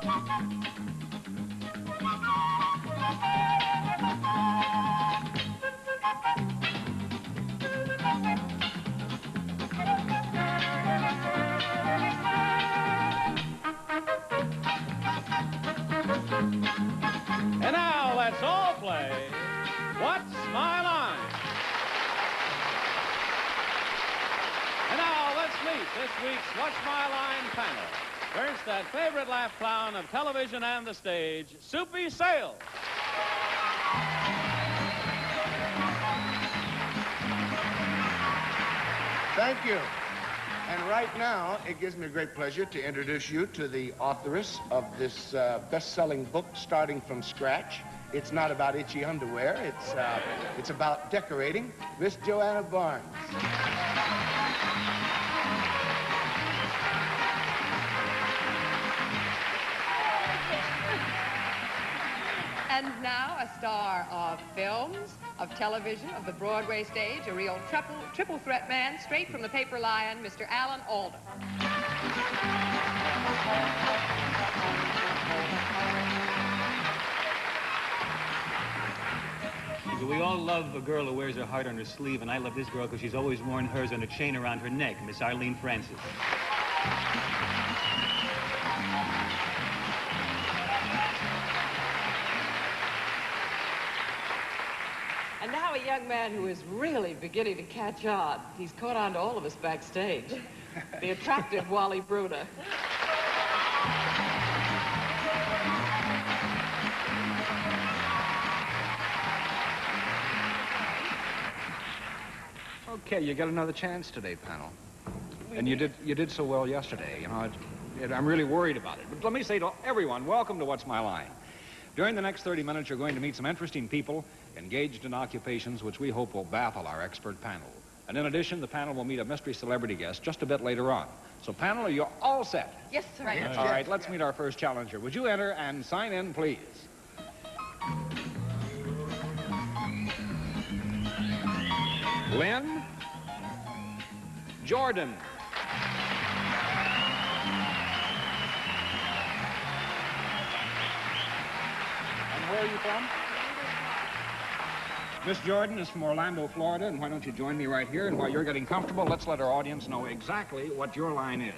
And now let's all play What's My Line? And now let's meet this week's What's My Line panel. First, that favorite laugh clown of television and the stage, Soupy Sales. Thank you. And right now, it gives me a great pleasure to introduce you to the authoress of this best-selling book, Starting from Scratch. It's not about itchy underwear. It's about decorating. Miss Joanna Barnes. And now a star of films, of television, of the Broadway stage, a real triple threat man, straight from the paper lion, Mr. Alan Alda. We all love a girl who wears her heart on her sleeve, and I love this girl because she's always worn hers on a chain around her neck, Miss Arlene Francis. And now a young man who is really beginning to catch on. He's caught on to all of us backstage. The attractive Wally Bruder. Okay, you got another chance today, panel. And you did so well yesterday. You know, I'm really worried about it. But let me say to everyone, welcome to What's My Line. During the next 30 minutes, you're going to meet some interesting people engaged in occupations which we hope will baffle our expert panel. And in addition, the panel will meet a mystery celebrity guest just a bit later on. So, panel, are you all set? Yes, sir. Right. All right, let's meet our first challenger. Would you enter and sign in, please? Lynn Jordan. And where are you from? Miss Jordan is from Orlando, Florida, and why don't you join me right here? And while you're getting comfortable, let's let our audience know exactly what your line is.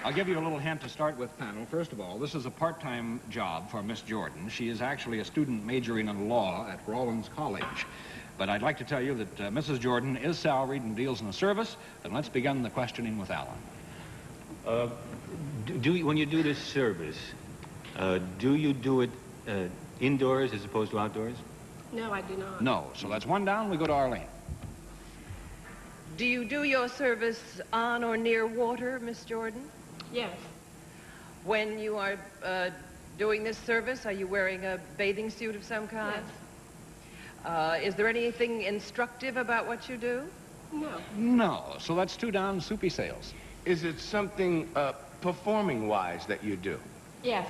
I'll give you a little hint to start with, panel. First of all, this is a part-time job for Miss Jordan. She is actually a student majoring in law at Rollins College. But I'd like to tell you that Mrs. Jordan is salaried and deals in the service. And let's begin the questioning with Alan. When you do this service, do you do it indoors as opposed to outdoors? No, I do not. No. So that's one down. We go to Arlene. Do you do your service on or near water, Miss Jordan? Yes. When you are doing this service, are you wearing a bathing suit of some kind? Yes. Is there anything instructive about what you do? No. No. So that's two down. Soupy Sales. Is it something performing-wise that you do? Yes.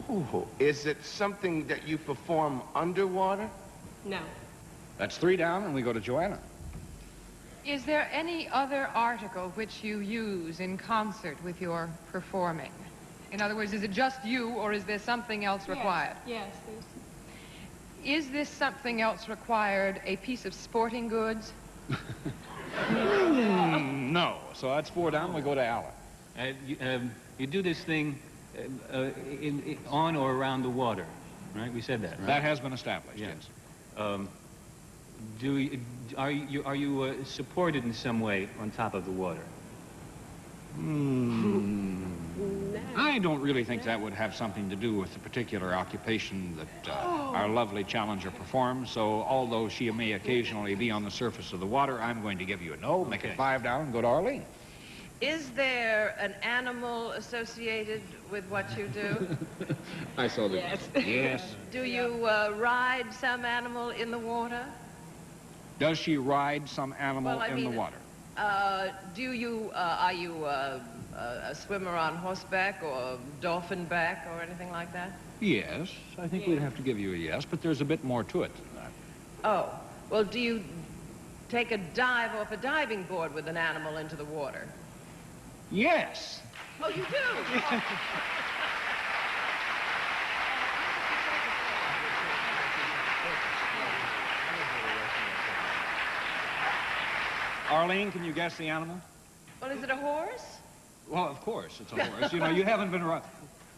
Ooh. Is it something that you perform underwater? No. That's three down, and we go to Joanna. Is there any other article which you use in concert with your performing? In other words, is it just you, or is there something else required? Yes. Is this something else required a piece of sporting goods? No. So that's four down. We go to Alan. You do this thing on or around the water, right? We said that, right? That has been established, yes. Are you supported in some way on top of the water? I don't really think that would have something to do with the particular occupation that our lovely challenger performs. So although she may occasionally be on the surface of the water, I'm going to give you a no. Make it five down and go to Arlene. Is there an animal associated with what you do? I saw that. Yes. Yes. Do you ride some animal in the water? Does she ride some animal Well, in the water? are you a swimmer on horseback or dolphin back or anything like that? Yes. I think we'd have to give you a yes, but there's a bit more to it than that. Oh, well, do you take a dive off a diving board with an animal into the water? Yes. Oh, you do? Arlene, can you guess the animal? Well, is it a horse? Well, of course, it's a horse. You know, you haven't been around.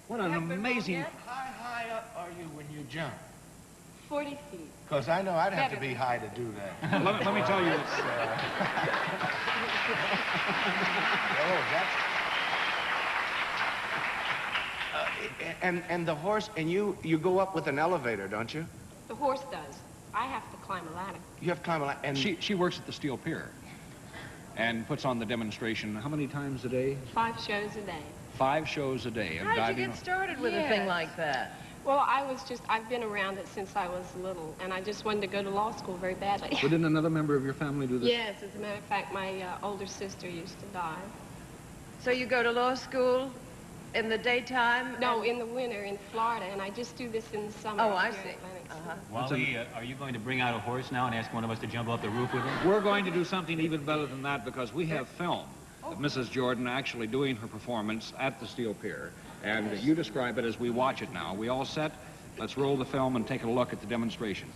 What an amazing... How high up are you when you jump? 40 feet. Because I know I'd have to be high to do that. let me tell you, it's... Oh, that's... and the horse, and you go up with an elevator, don't you? The horse does. I have to climb a ladder. You have to climb a ladder. And She works at the steel pier and puts on the demonstration how many times a day? 5 shows a day. 5 shows a day of How did diving. you get started with a thing like that? Well, I've been around it since I was little, and I just wanted to go to law school very badly. But didn't another member of your family do this? Yes, as a matter of fact, my older sister used to dive. So you go to law school in the daytime? No, in the winter in Florida, and I just do this in the summer. Oh, I here in see. Atlantic City. Wally, are you going to bring out a horse now and ask one of us to jump off the roof with him? We're going to do something even better than that because we have film of Mrs. Jordan actually doing her performance at the steel pier. And you describe it as we watch it now. We all set? Let's roll the film and take a look at the demonstration.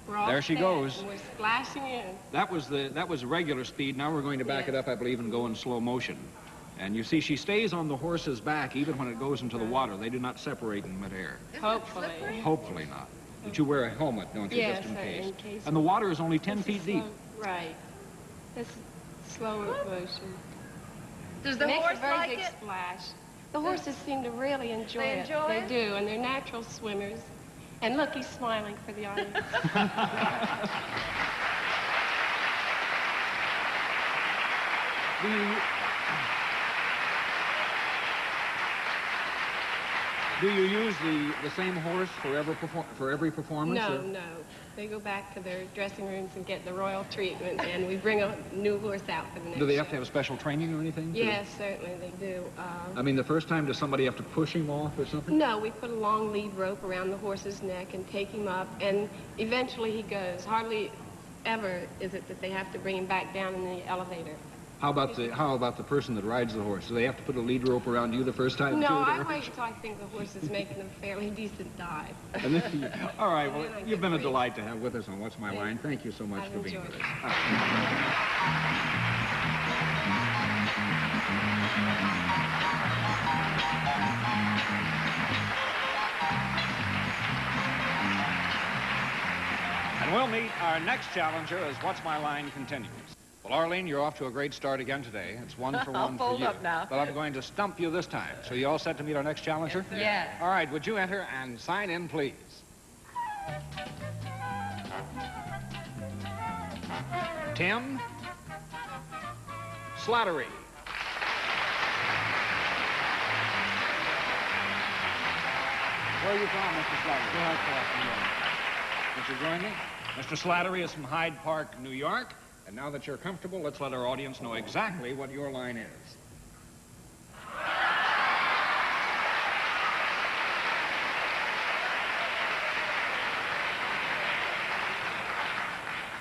We're all There she set, goes. and we're splashing in. That was regular speed. Now we're going to back it up, I believe, and go in slow motion. And you see, she stays on the horse's back even when it goes into the water. They do not separate in midair. Hopefully. Hopefully not. But you wear a helmet, don't you, Yes, just in case. case. And the water is only 10 This feet is deep. slow- Right. This is slower motion. Does the Makes horse a very like big it? splash. The horses seem to really enjoy They it. enjoy They it? do, and they're natural swimmers. And look, he's smiling for the audience. Do you use the same horse for every performance? No, or? no. They go back to their dressing rooms and get the royal treatment, and we bring a new horse out for the next Do they have show. to have special training or anything? Yes, certainly they do. I mean, the first time, does somebody have to push him off or something? No, we put a long lead rope around the horse's neck and take him up, and eventually he goes. Hardly ever is it that they have to bring him back down in the elevator. How about the person that rides the horse? Do they have to put a lead rope around you the first time? No, too, I or- wait until I think the horse is making a fairly decent dive. And then, all right, well, And then I you've get been a free. delight to have with us on What's My Thank Line. you. Thank you so much I've for being enjoyed with it. us. And we'll meet our next challenger as What's My Line continues. Well, Arlene, you're off to a great start again today. It's 1 for 1 I'll for fold you. up now. But I'm going to stump you this time. So you all set to meet our next challenger? Yes. All right, would you enter and sign in, please? Tim Slattery. Where are you from, Mr. Slattery? Mr. Join me. Mr. Slattery is from Hyde Park, New York. And now that you're comfortable, let's let our audience know exactly what your line is.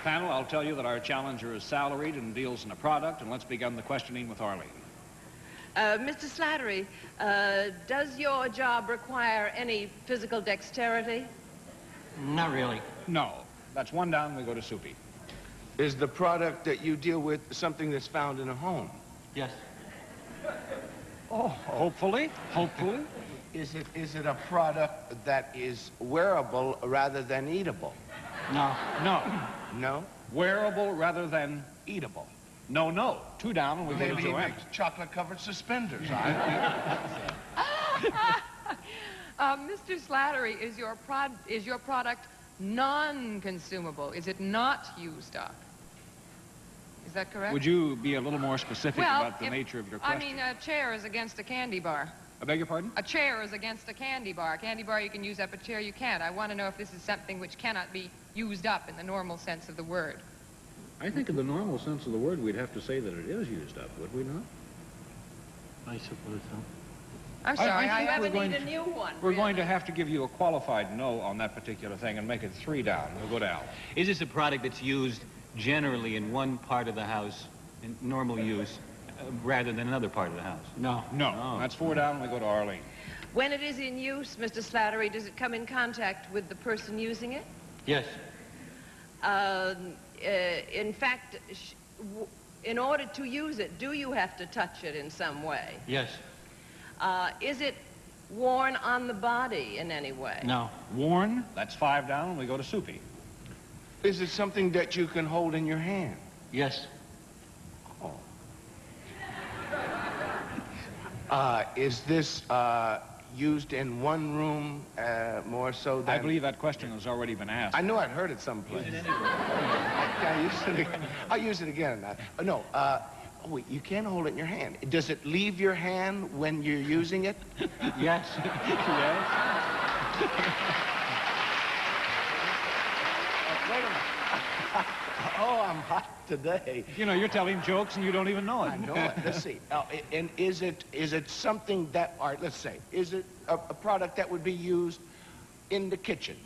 Panel, I'll tell you that our challenger is salaried and deals in a product, and let's begin the questioning with Arlene. Mr. Slattery, does your job require any physical dexterity? Not really. No. That's 1 down, we go to Soupy. Is the product that you deal with something that's found in a home? Yes. Oh, hopefully. Hopefully. Is it a product that is wearable rather than eatable? No. No. No? Wearable rather than eatable. No, no. 2 down, and we go to Maybe he Joanne. makes chocolate-covered suspenders. Mr. Slattery, is your product non-consumable? Is it not used up? Is that correct? Would you be a little more specific about the nature of your question? I mean, a chair is against a candy bar. I beg your pardon? A chair is against a candy bar. A candy bar you can use up, a chair you can't. I want to know if this is something which cannot be used up in the normal sense of the word. I think in the normal sense of the word, we'd have to say that it is used up, would we not? I suppose so. I'm sorry, I think You ever we're going need a new one. We're going to really. have to give you a qualified no on that particular thing and make it 3 down. We'll go to Al. Is this a product that's used generally in one part of the house, in normal use, rather than another part of the house? No. No. Oh. That's 4 down. We go to Arlene. When it is in use, Mr. Slattery, does it come in contact with the person using it? Yes. In fact, in order to use it, do you have to touch it in some way? Yes. Is it worn on the body in any way? No. Worn. That's 5 down. We go to Soupy. Is it something that you can hold in your hand? Yes. Is this used in one room more so than... I believe that question has already been asked. I know I'd heard it someplace. I'll use it again. No, wait, you can't hold it in your hand. Does it leave your hand when you're using it? Yes. Yes. Wait a minute. Oh, I'm hot today. You know, you're telling jokes and you don't even know it. I know it. Let's see. And is it something that, all right, let's say, is it a product that would be used in the kitchen?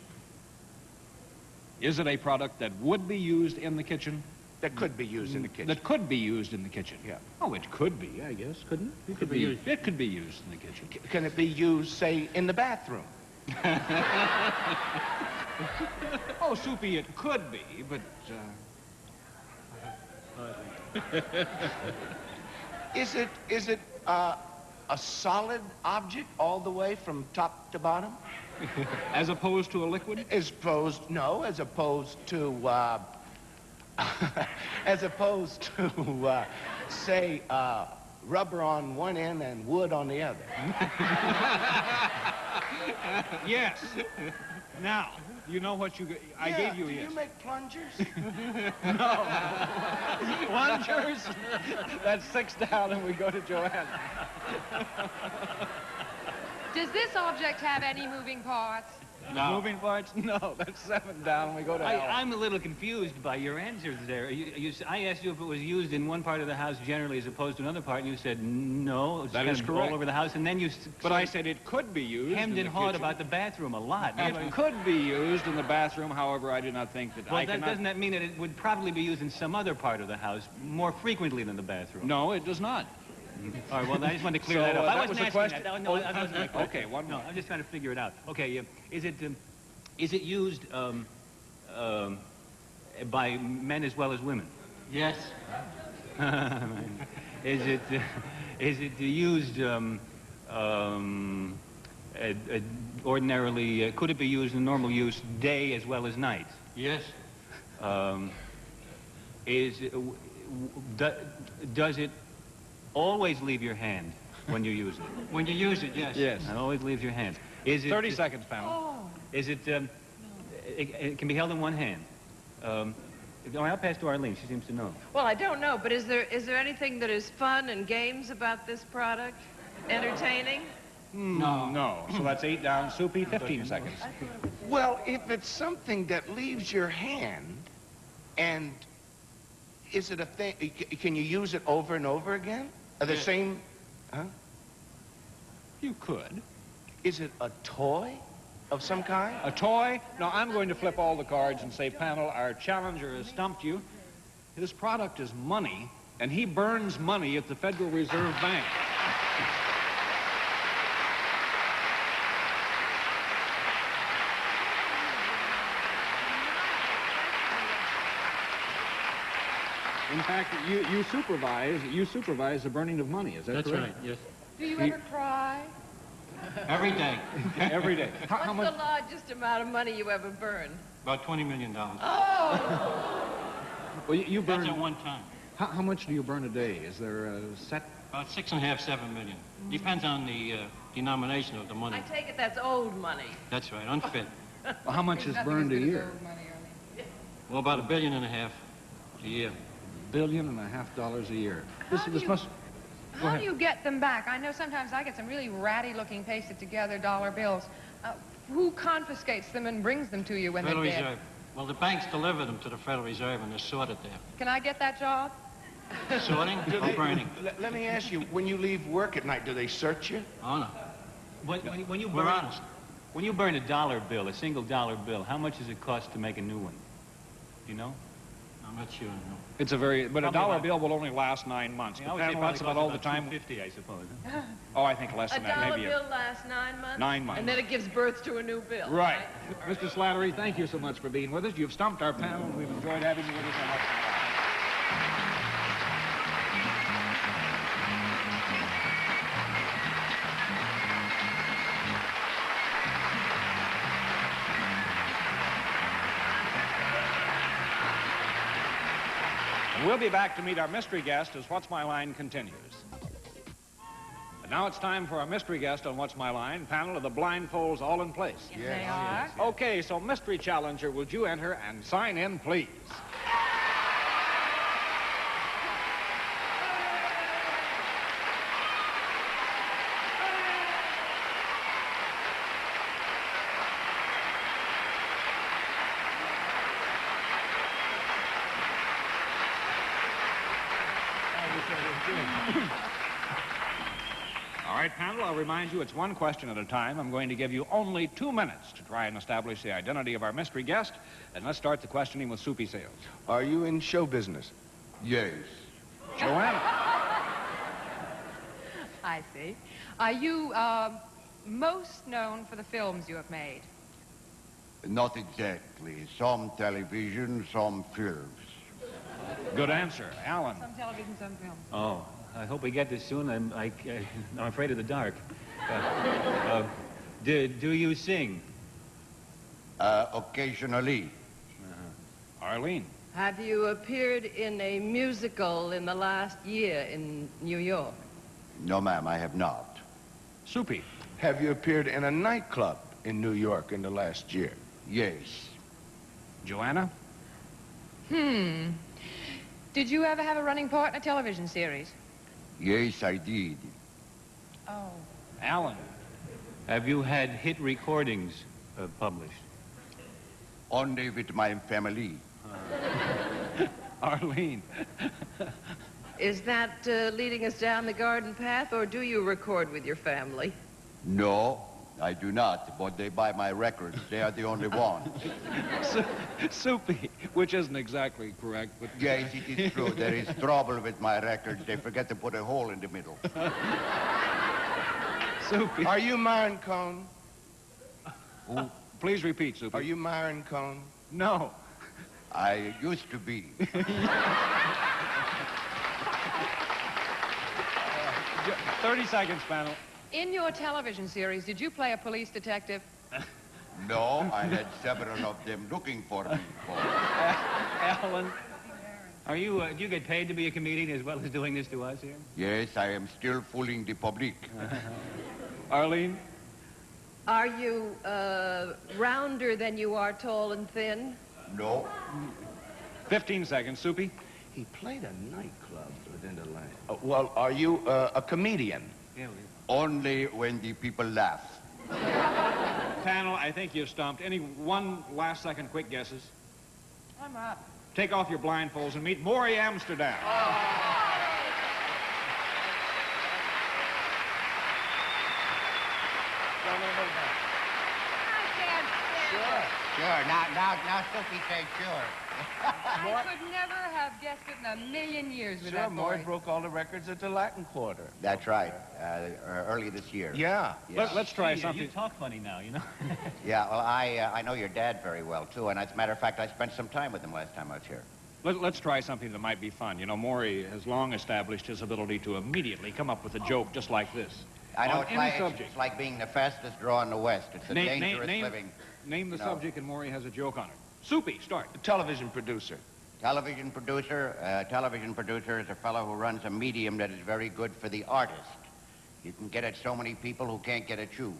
Is it a product that would be used in the kitchen? That could be used in the kitchen. That could be used in the kitchen? Yeah. Oh, it could be, I guess, couldn't it? It could be used. It could be used in the kitchen. Can it be used, say, in the bathroom? Oh, Soupy, it could be, but... Is it a solid object all the way from top to bottom? As opposed to a liquid? As opposed to, as opposed to, say, rubber on one end and wood on the other. Yes. Now, you know what you... I gave you a do yes. you make plungers? No. Plungers? That's 6 down and we go to Joanne. Does this object have any moving parts? No. Moving parts? No, that's 7 down and we go to Al. I'm a little confused by your answers there. I asked you if it was used in one part of the house generally as opposed to another part, and you said no. It's That kind is of correct. all over the house, and then you But I said it could be used hemmed in and the hawed kitchen. about the bathroom a lot. It could be used in the bathroom, however, I do not think that Well, doesn't that mean that it would probably be used in some other part of the house more frequently than the bathroom? No, it does not. All right, well, I just wanted to clear So, that up. that I wasn't was the asking question? that. No, that wasn't my question. Okay, one No, more. I'm just trying to figure it out. Okay, is it used by men as well as women? Yes. Is it used ordinarily? Could it be used in normal use day as well as night? Yes. Does it always leave your hand when you use it? When you use it, yes. Yes. It always leaves your hand. Is it 30 seconds, panel. Is it? It can be held in one hand. I'll pass to Arlene. She seems to know. Well, I don't know, but is there anything that is fun and games about this product? Entertaining? No. No. So that's 8 down. Soupy, 15 seconds. Well, if it's something that leaves your hand, and is it a thing, can you use it over and over again? Are the Yes. same, huh? You could. Is it a toy of some kind? A toy? No, I'm going to flip all the cards and say, panel, our challenger has stumped you. His product is money, and he burns money at the Federal Reserve Bank. In fact, you supervise the burning of money. Is that That's correct? right, yes. Do you ever cry? Every day. Every day. How What's much? the largest amount of money you ever burn? About $20 million. Well, you That's burn. at one time. How much do you burn a day? Is there a set? About 6.5, 7 million. Depends on the denomination of the money. I take it that's old money. That's right, unfit. Well, how much is burned a year? Well, about $1.5 billion a year. $1.5 billion a year. How do This you- must. Go How ahead. do you get them back? I know sometimes I get some really ratty-looking pasted-together dollar bills. Who confiscates them and brings them to you when Federal they're dead? Reserve. Well, the banks deliver them to the Federal Reserve and they're sorted there. Can I get that job? Sorting or burning? Let me ask you, when you leave work at night, do they search you? Oh, no. When you We're burn, honest. when you burn a dollar bill, a single dollar bill, how much does it cost to make a new one? Do you know? I'm not sure, no. It's a very... But a Probably dollar about- bill will only last 9 months. I But would say Panel, probably that's about costs all the time... $250, I suppose. Oh, I think less A than that. dollar Maybe bill lasts 9 months? 9 months. And then it gives birth to a new bill. Right. Mr. Slattery, thank you so much for being with us. You've stumped our panel, and we've enjoyed having you with us on What's My Line. And we'll be back to meet our mystery guest as What's My Line continues. And now it's time for our mystery guest on What's My Line, panel of the blindfolds all in place. Yes, they are. Okay, so mystery challenger, would you enter and sign in, please? All right, panel, I'll remind you it's one question at a time. I'm going to give you only 2 minutes to try and establish the identity of our mystery guest. And let's start the questioning with Soupy Sales. Are you in show business? Yes. Joanna. I see. Are you most known for the films you have made? Not exactly. Some television, some films. Good answer. Alan. Some television, some film. Oh, I hope we get this soon. I'm afraid of the dark. Do you sing? Occasionally. Arlene. Have you appeared in a musical in the last year in New York? No, ma'am, I have not. Soupy. Have you appeared in a nightclub in New York in the last year? Yes. Joanna. Did you ever have a running part in a television series? Yes, I did. Oh. Alan. Have you had hit recordings published? Only with my family. Arlene. Is that leading us down the garden path, or do you record with your family? No, I do not, but they buy my records. They are the only ones. Soupy, which isn't exactly correct, but... Yes, it is true. There is trouble with my records. They forget to put a hole in the middle. Soupy. Are you Myron Cohn? Who? Please repeat, Soupy. Are you Myron Cohn? No. I used to be. 30 seconds, panel. In your television series, did you play a police detective? No, I had several of them looking for me. Alan. Do you get paid to be a comedian as well as doing this to us here? Yes, I am still fooling the public. Arlene. Are you rounder than you are tall and thin? No. 15 seconds, Soupy. He played a nightclub within the line. Well, are you a comedian? Yeah. Only when the people laugh. Panel, I think you've stumped. Any one last second quick guesses? I'm up. Take off your blindfolds and meet Maury Amsterdam. Sure. Now Sophie says sure. I could never have guessed it in a million years with Sure, that Maury voice. broke all the records at the Latin Quarter. That's right. Early this year. Yeah. Let's try Gee, something. You talk funny now, you know. Yeah, well, I know your dad very well, too, and as a matter of fact, I spent some time with him last time I was here. Let's try something that might be fun. You know, Maury has long established his ability to immediately come up with a joke just like this. I know On it's any like, subject. it's like being the fastest draw in the West. It's a dangerous living. Name the No. subject and Maury has a joke on it. Soupy, start. A television producer. Television producer is a fellow who runs a medium that is very good for the artist. You can get at so many people who can't get at you.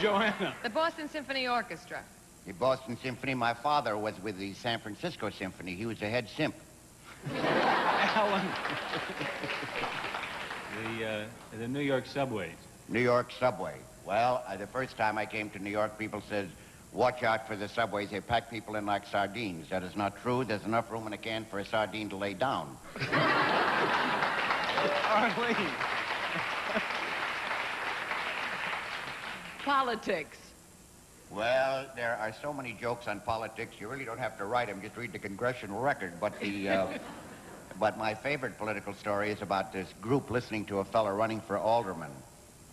Joanna. The Boston Symphony Orchestra. The Boston Symphony, my father was with the San Francisco Symphony. He was the head simp. Alan. The New York subways. New York subway. Well, the first time I came to New York, people said, watch out for the subways. They pack people in like sardines. That is not true. There's enough room in a can for a sardine to lay down. Arlene. politics? Well, there are so many jokes on politics, you really don't have to write them, just read the congressional record. But but my favorite political story is about this group listening to a fella running for alderman.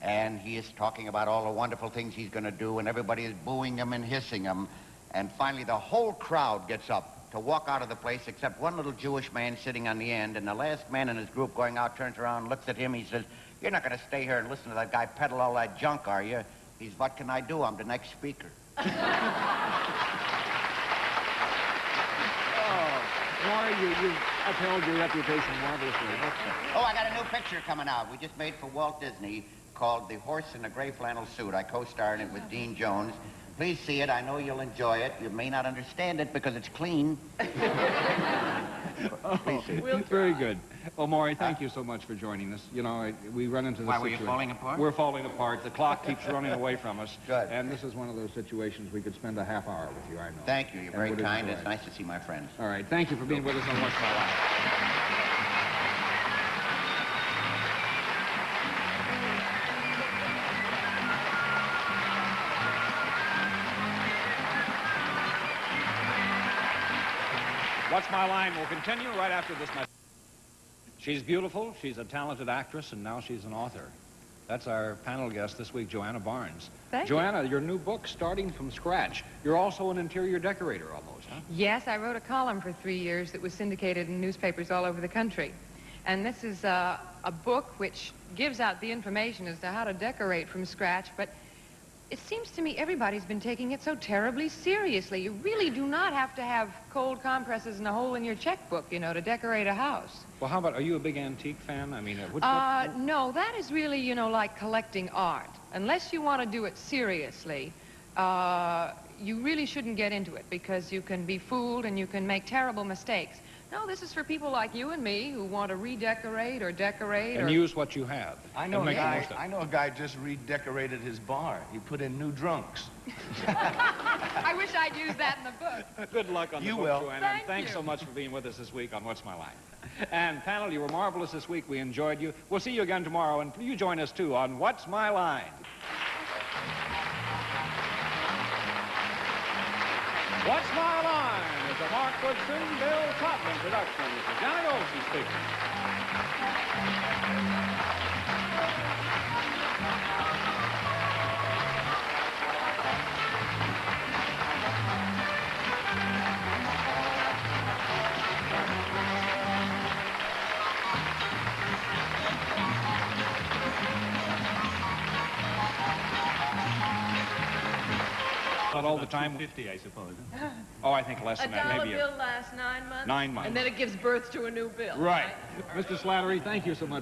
And he is talking about all the wonderful things he's going to do, and everybody is booing him and hissing him. And finally, the whole crowd gets up to walk out of the place, except one little Jewish man sitting on the end. And the last man in his group going out turns around and looks at him. He says, "You're not going to stay here and listen to that guy peddle all that junk, are you?" He's, "What can I do? I'm the next speaker." Maury, you upheld your reputation marvelously. Oh, I got a new picture coming out. We just made for Walt Disney called The Horse in a Gray Flannel Suit. I co-star in it with Dean Jones. Please see it. I know you'll enjoy it. You may not understand it because it's clean. Please see it. Very good. Well, Maury, thank you so much for joining us. You know, we run into this Why, were situation. you falling apart? We're falling apart. The clock keeps running away from us. Good. And this is one of those situations we could spend a half hour with you, I know. Thank you. You're very And kind. enjoy It's it. nice to see my friends. All right. Thank you for being with us on What's My Life. What's My Line will continue right after this message. She's beautiful, she's a talented actress, and now she's an author. That's our panel guest this week, Joanna Barnes. Thank you. Joanna, your new book, Starting from Scratch. You're also an interior decorator almost, huh? Yes, I wrote a column for 3 years that was syndicated in newspapers all over the country. And this is a book which gives out the information as to how to decorate from scratch, but it seems to me everybody's been taking it so terribly seriously. You really do not have to have cold compresses and a hole in your checkbook, you know, to decorate a house. Well, how about, are you a big antique fan? I mean, No, that is really, you know, like collecting art. Unless you want to do it seriously, you really shouldn't get into it because you can be fooled and you can make terrible mistakes. No, this is for people like you and me who want to redecorate or decorate and use what you have. I know and a make the guy. most of it. I know a guy just redecorated his bar. He put in new drunks. I wish I'd used that in the book. Good luck on the You book, will. Joanna. And thanks so much for being with us this week on What's My Line. And panel, you were marvelous this week. We enjoyed you. We'll see you again tomorrow, and you join us too on What's My Line. What's My Line is a Mark Woodson, Bill Todman production. This is Johnny Olson speaking. Not all the time. $2.50, I suppose. Oh, I think less A than that. dollar Maybe bill lasts 9 months? 9 months. And then it gives birth to a new bill. Right. Mr. Slattery, thank you so much